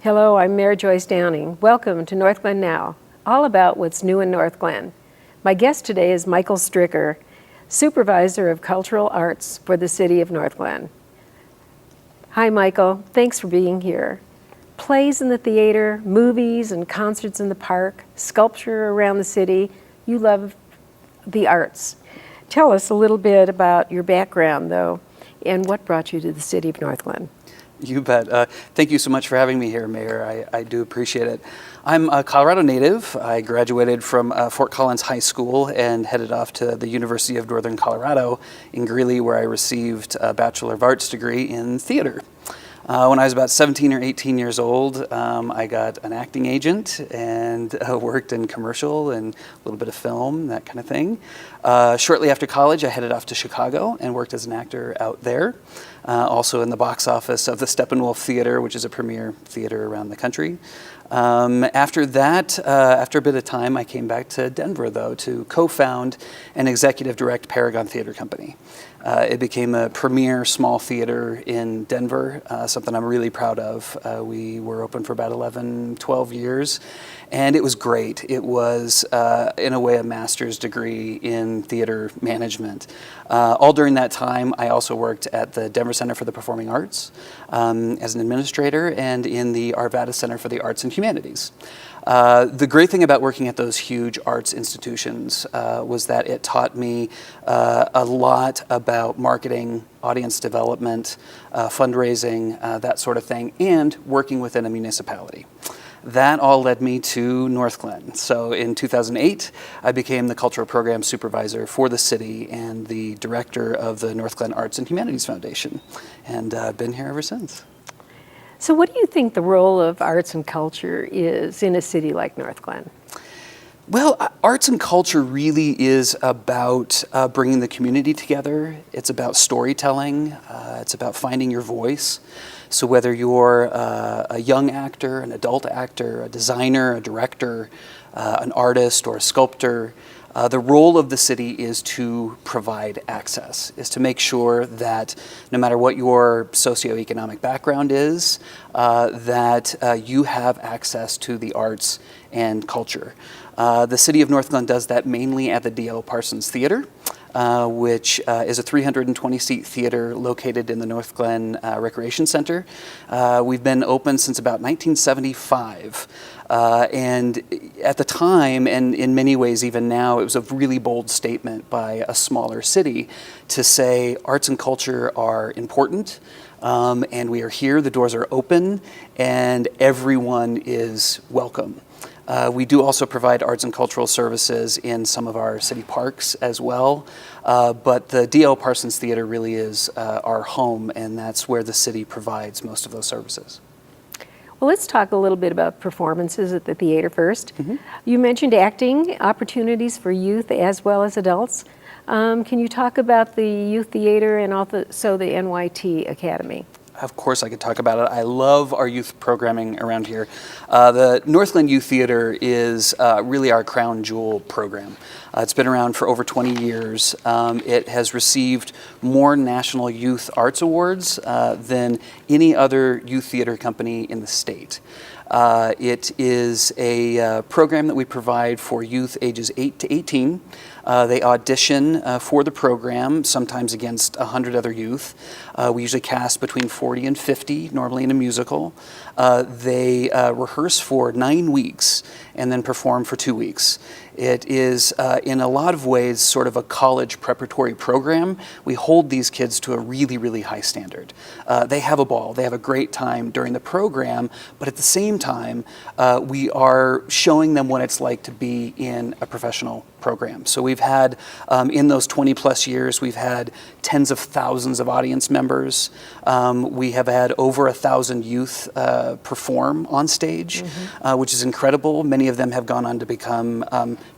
Hello, I'm Mayor Joyce Downing. Welcome to Northglenn Now, all about what's new in Northglenn. My guest today is Michael Stricker, Supervisor of Cultural Arts for the City of Northglenn. Hi, Michael. Thanks for being here. Plays in the theater, movies and concerts in the park, sculpture around the city. You love the arts. Tell us a little bit about your background, though, and what brought you to the City of Northglenn. You bet. Thank you so much for having me here, Mayor. I do appreciate it. I'm a Colorado native. I graduated from Fort Collins High School and headed off to the University of Northern Colorado in Greeley, where I received a Bachelor of Arts degree in theater. When I was about 17 or 18 years old, I got an acting agent and worked in commercial and a little bit of film, that kind of thing. Shortly after college, I headed off to Chicago and worked as an actor out there. Also in the box office of the Steppenwolf Theater, which is a premier theater around the country. After that, after a bit of time, I came back to Denver, though, to co-found and executive direct Paragon Theater Company. It became a premier small theater in Denver, something I'm really proud of. We were open for about 11, 12 years, and it was great. It was, in a way, a master's degree in theater management. All during that time, I also worked at the Denver Center for the Performing Arts as an administrator and in the Arvada Center for the Arts and Humanities. The great thing about working at those huge arts institutions was that it taught me a lot about marketing, audience development, fundraising, that sort of thing, and working within a municipality. That all led me to Northglenn. So in 2008, I became the cultural program supervisor for the city and the director of the Northglenn Arts and Humanities Foundation, and I've been here ever since. So what do you think the role of arts and culture is in a city like Northglenn? Well, arts and culture really is about bringing the community together. It's about storytelling. It's about finding your voice. So whether you're a young actor, an adult actor, a designer, a director, an artist, or a sculptor, the role of the city is to provide access, is to make sure that no matter what your socioeconomic background is, that you have access to the arts and culture. The city of Northglenn does that mainly at the D.L. Parsons Theater, which is a 320-seat theater located in the Northglenn Recreation Center. We've been open since about 1975. And at the time, and in many ways even now, it was a really bold statement by a smaller city to say arts and culture are important, and we are here, the doors are open, and everyone is welcome. We do also provide arts and cultural services in some of our city parks as well, but the D.L. Parsons Theater really is our home, and that's where the city provides most of those services. Well, let's talk a little bit about performances at the theater first. Mm-hmm. You mentioned acting opportunities for youth as well as adults. Can you talk about the youth theater and also the NYT Academy? Of course I could talk about it. I love our youth programming around here. The Northland Youth Theater is really our crown jewel program. It's been around for over 20 years. It has received more National Youth Arts Awards than any other youth theater company in the state. It is a program that we provide for youth ages 8 to 18. They audition for the program, sometimes against 100 other youth. We usually cast between 40 and 50, normally in a musical. They rehearse for 9 weeks and then perform for 2 weeks. It is, in a lot of ways, sort of a college preparatory program. We hold these kids to a really, really high standard. They have a ball. They have a great time during the program, but at the same time, we are showing them what it's like to be in a professional program. So we've had, in those 20 plus years, we've had tens of thousands of audience members. We have had over 1,000 youth perform on stage, mm-hmm. Which is incredible. Many of them have gone on to become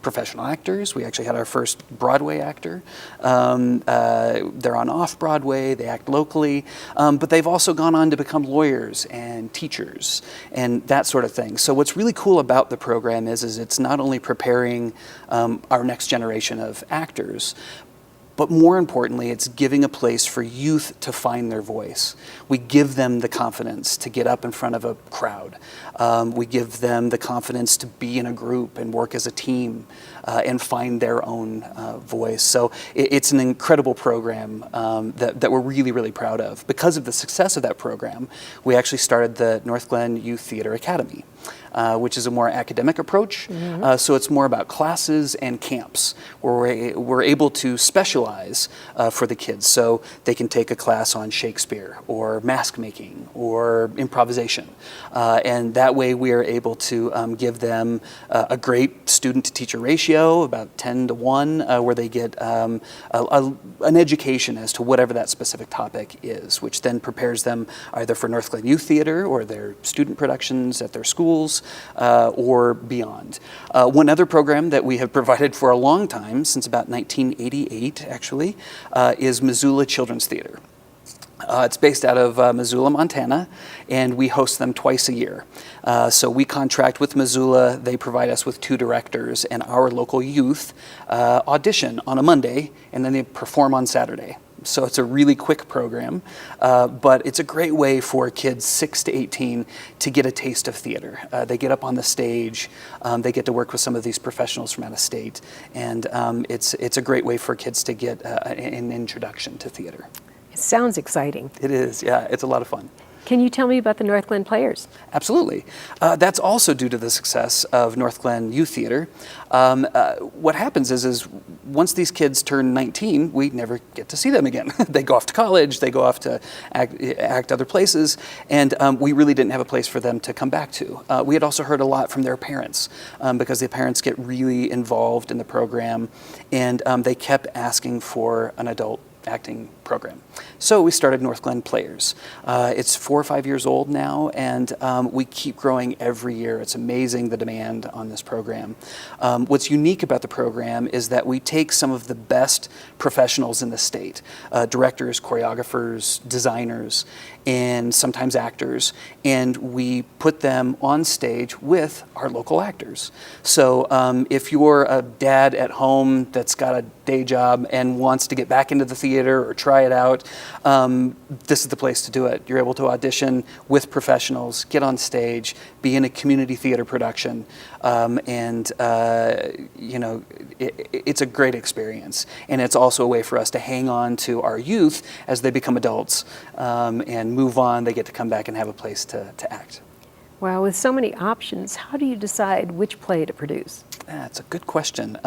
professional actors. We actually had our first Broadway actor. They're on off-Broadway, they act locally, but they've also gone on to become lawyers and teachers and that sort of thing. So what's really cool about the program is it's not only preparing our next generation of actors, But more importantly, it's giving a place for youth to find their voice. We give them the confidence to get up in front of a crowd. We give them the confidence to be in a group and work as a team and find their own voice. So it's an incredible program that we're really, really proud of. Because of the success of that program, we actually started the Northglenn Youth Theater Academy, which is a more academic approach. So it's more about classes and camps where we're able to specialize for the kids. So they can take a class on Shakespeare or mask making or improvisation. And that way we are able to give them a great student to teacher ratio, about 10 to 1, where they get an education as to whatever that specific topic is, which then prepares them either for Northglenn Youth Theater or their student productions at their schools or beyond. One other program that we have provided for a long time, since about 1988 actually, is Missoula Children's Theater. It's based out of Missoula, Montana, and we host them twice a year. So we contract with Missoula, they provide us with 2 directors, and our local youth audition on a Monday, and then they perform on Saturday. So it's a really quick program, but it's a great way for kids 6 to 18 to get a taste of theater. They get up on the stage, they get to work with some of these professionals from out of state, and it's a great way for kids to get an introduction to theater. It sounds exciting. It is, yeah, it's a lot of fun. Can you tell me about the Northglenn Players? Absolutely. That's also due to the success of Northglenn Youth Theater. What happens is once these kids turn 19, we never get to see them again. They go off to college, they go off to act other places, and we really didn't have a place for them to come back to. We had also heard a lot from their parents because the parents get really involved in the program, and they kept asking for an adult acting program. So we started Northglenn Players. It's 4 or 5 years old now, and we keep growing every year. It's amazing the demand on this program. What's unique about the program is that we take some of the best professionals in the state, directors, choreographers, designers, and sometimes actors, and we put them on stage with our local actors. So if you're a dad at home that's got a day job and wants to get back into the theater or try it out, this is the place to do it. You're able to audition with professionals, get on stage, be in a community theater production, and you know, it's a great experience. And it's also a way for us to hang on to our youth as they become adults and move on. They get to come back and have a place to act. Well, with so many options, how do you decide which play to produce? That's a good question,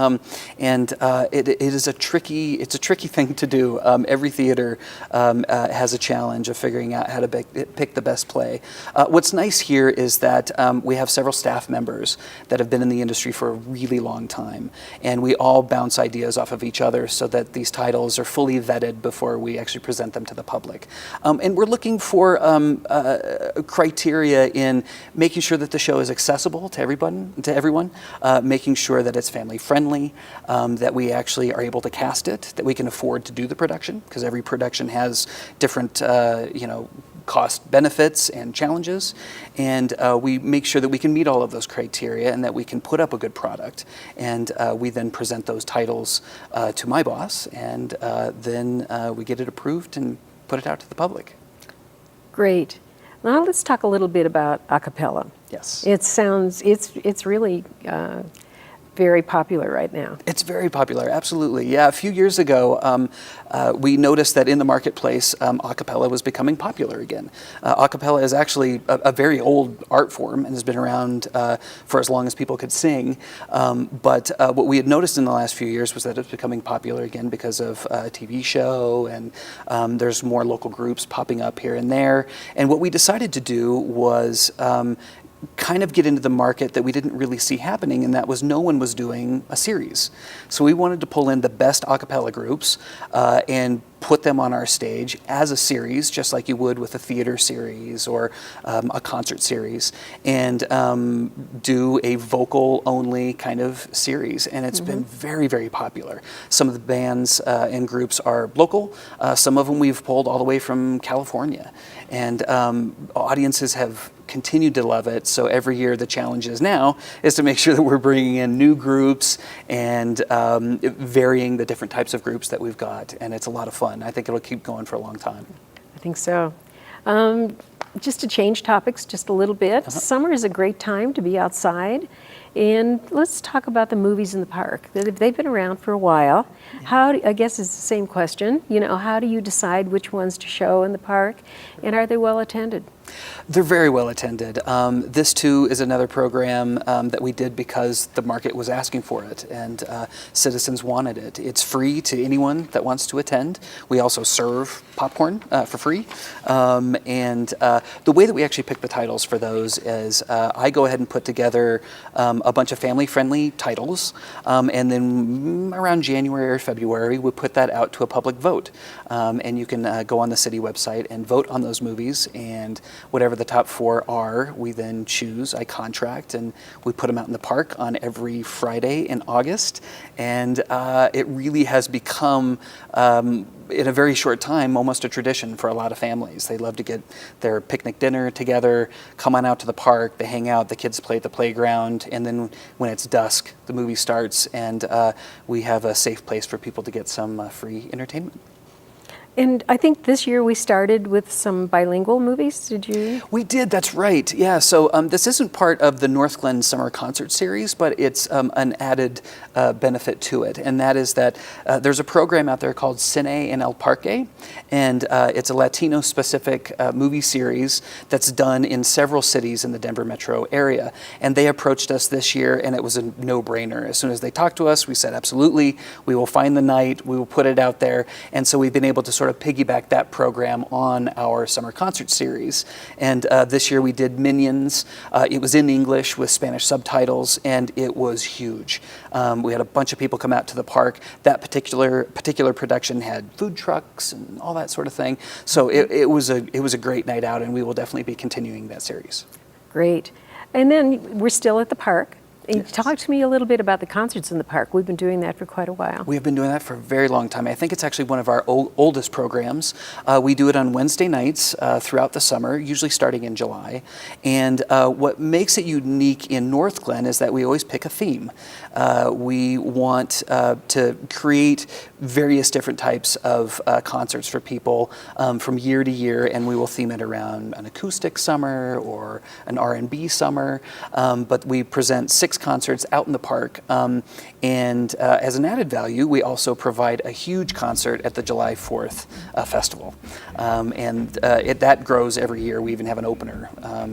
and it is a tricky thing to do. Every theater has a challenge of figuring out how to pick the best play. What's nice here is that we have several staff members that have been in the industry for a really long time, and we all bounce ideas off of each other so that these titles are fully vetted before we actually present them to the public. And we're looking for criteria in making sure that the show is accessible to everyone, making sure that it's family friendly, that we actually are able to cast it, that we can afford to do the production, because every production has different cost benefits and challenges, and we make sure that we can meet all of those criteria and that we can put up a good product. And we then present those titles to my boss, and then we get it approved and put it out to the public. Great. Now let's talk a little bit about Acapella. Yes. It's really very popular right now. It's very popular, absolutely. Yeah, a few years ago, we noticed that in the marketplace, acapella was becoming popular again. Acapella is actually a very old art form and has been around for as long as people could sing. But what we had noticed in the last few years was that it's becoming popular again because of a TV show, and there's more local groups popping up here and there. And what we decided to do was kind of get into the market that we didn't really see happening, and that was no one was doing a series. So we wanted to pull in the best a cappella groups and put them on our stage as a series, just like you would with a theater series or a concert series, and do a vocal-only kind of series. And it's been very, very popular. Some of the bands and groups are local. Some of them we've pulled all the way from California. And audiences have continued to love it. So every year the challenge is now is to make sure that we're bringing in new groups and varying the different types of groups that we've got. And it's a lot of fun. I think it'll keep going for a long time. I think so. Just to change topics just a little bit, summer is a great time to be outside. And let's talk about the movies in the park. They've been around for a while. I guess it's the same question. You know, how do you decide which ones to show in the park? And are they well attended? They're very well attended. This too is another program that we did because the market was asking for it and citizens wanted it. It's free to anyone that wants to attend. We also serve popcorn for free. And the way that we actually pick the titles for those is I go ahead and put together a bunch of family-friendly titles, and then around January or February we put that out to a public vote. And you can go on the city website and vote on those movies, and whatever the top 4 are, we then choose. I contract, and we put them out in the park on every Friday in August. And it really has become, in a very short time, almost a tradition for a lot of families. They love to get their picnic dinner together, come on out to the park, they hang out, the kids play at the playground, and then when it's dusk, the movie starts, and we have a safe place for people to get some free entertainment. And I think this year we started with some bilingual movies. Did you? We did, that's right. Yeah, so this isn't part of the Northglenn Summer Concert Series, but it's an added benefit to it. And that is that there's a program out there called Cine en el Parque, and it's a Latino-specific movie series that's done in several cities in the Denver metro area. And they approached us this year, and it was a no-brainer. As soon as they talked to us, we said, absolutely, we will find the night, we will put it out there. And so we've been able to sort of piggyback that program on our summer concert series. And this year we did Minions. It was in English with Spanish subtitles, and it was huge. We had a bunch of people come out to the park. That particular production had food trucks and all that sort of thing. So it was a great night out, and we will definitely be continuing that series. Great. And then we're still at the park. Yes. Talk to me a little bit about the concerts in the park. We've been doing that for quite a while. We have been doing that for a very long time. I think it's actually one of our oldest programs. We do it on Wednesday nights throughout the summer, usually starting in July. And what makes it unique in Northglenn is that we always pick a theme. We want to create various different types of concerts for people from year to year, and we will theme it around an acoustic summer or an R&B summer. But we present 6 concerts out in the park, and as an added value, we also provide a huge concert at the July 4th festival, and that grows every year. We even have an opener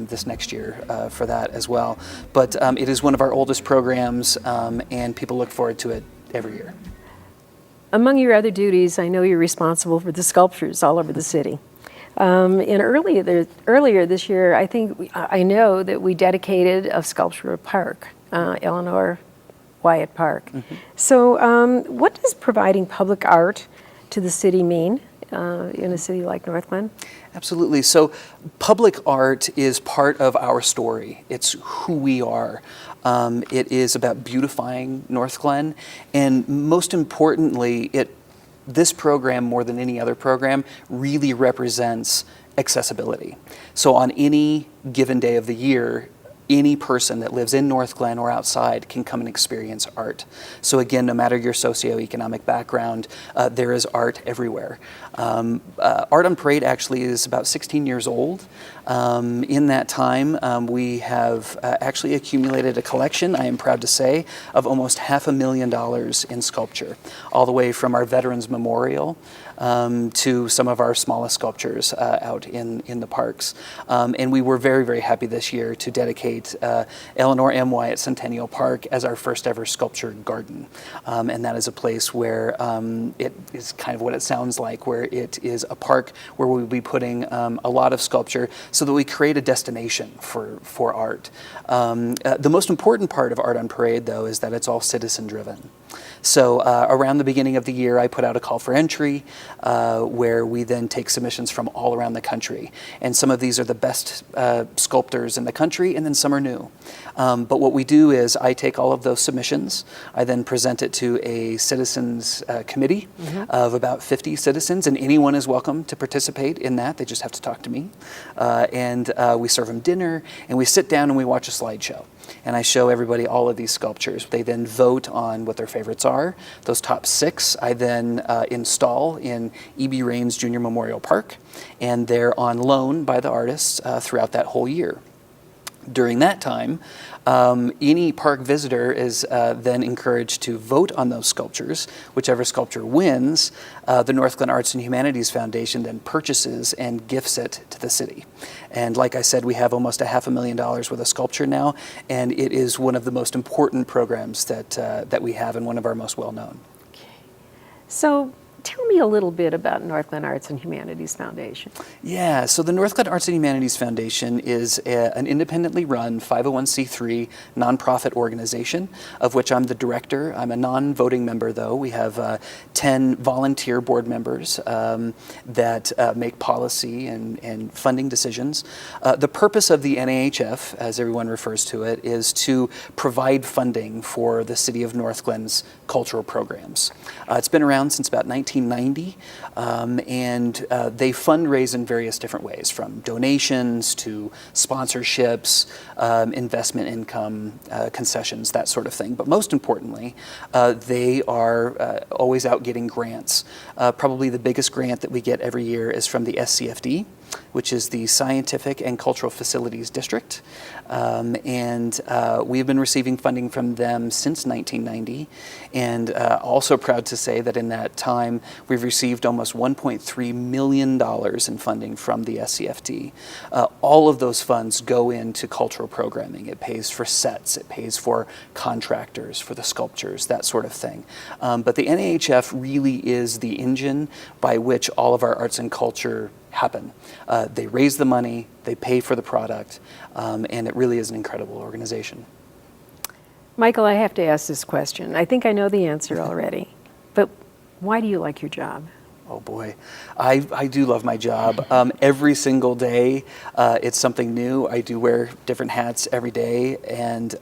this next year for that as well. But it is one of our oldest programs, and people look forward to it every year. Among your other duties, I know you're responsible for the sculptures all over the city. And earlier this year, I know that we dedicated a sculpture park, Eleanor Wyatt Park. Mm-hmm. So what does providing public art to the city mean in a city like Northglenn? Absolutely. So public art is part of our story. It's who we are. It is about beautifying Northglenn, and most importantly, this program, more than any other program, really represents accessibility. So on any given day of the year, any person that lives in Northglenn or outside can come and experience art. So again, no matter your socioeconomic background, there is art everywhere. Art on Parade actually is about 16 years old. In that time, we have actually accumulated a collection, I am proud to say, of almost $500,000 in sculpture, all the way from our Veterans Memorial to some of our smallest sculptures out in the parks. And we were very, very happy this year to dedicate Eleanor M. Wyatt Centennial Park as our first ever sculpture garden. And that is a place where it is kind of what it sounds like, where it is a park where we'll be putting a lot of sculpture so that we create a destination for art. The most important part of Art on Parade, though, is that it's all citizen driven. So around the beginning of the year, I put out a call for entry. where we then take submissions from all around the country. And some of these are the best sculptors in the country, and then some are new. But what we do is I take all of those submissions, I then present it to a citizens committee of about 50 citizens, and anyone is welcome to participate in that. They just have to talk to me. And we serve them dinner, and we sit down and we watch a slideshow. And I show everybody all of these sculptures. They then vote on what their favorites are. Those top 6 I then install in E.B. Raines Junior Memorial Park, and they're on loan by the artists throughout that whole year. During that time, any park visitor is then encouraged to vote on those sculptures. Whichever sculpture wins, the Northglenn Arts and Humanities Foundation then purchases and gifts it to the city. And like I said, we have almost $500,000 worth of sculpture now, and it is one of the most important programs that we have and one of our most well-known. Okay. So tell me a little bit about Northglenn Arts and Humanities Foundation. Yeah, so the Northglenn Arts and Humanities Foundation is an independently run 501c3 nonprofit organization, of which I'm the director. I'm a non-voting member, though. We have 10 volunteer board members that make policy and funding decisions. The purpose of the NAHF, as everyone refers to it, is to provide funding for the city of Northglenn's cultural programs. It's been around since about 1990, and they fundraise in various different ways, from donations to sponsorships, investment income, concessions, that sort of thing. But most importantly, they are always out getting grants. Probably the biggest grant that we get every year is from the SCFD, which is the Scientific and Cultural Facilities District. And we've been receiving funding from them since 1990. And also proud to say that in that time, we've received almost $1.3 million in funding from the SCFD. All of those funds go into cultural programming. It pays for sets, it pays for contractors, for the sculptures, that sort of thing. But the NAHF really is the engine by which all of our arts and culture happen. They raise the money, they pay for the product, and it really is an incredible organization. Michael, I have to ask this question. I think I know the answer already, but why do you like your job? Oh boy, I do love my job. Every single day, it's something new. I do wear different hats every day, and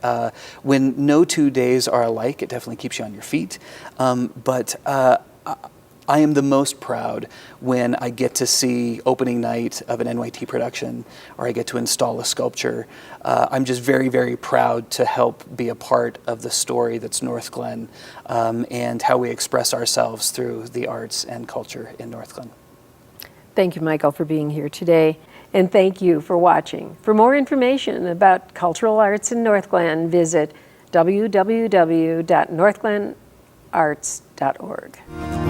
when no 2 days are alike, it definitely keeps you on your feet. But I am the most proud when I get to see opening night of an NYT production, or I get to install a sculpture. I'm just very, very proud to help be a part of the story that's Northglenn, and how we express ourselves through the arts and culture in Northglenn. Thank you, Michael, for being here today, and thank you for watching. For more information about cultural arts in Northglenn, visit www.northglenarts.org.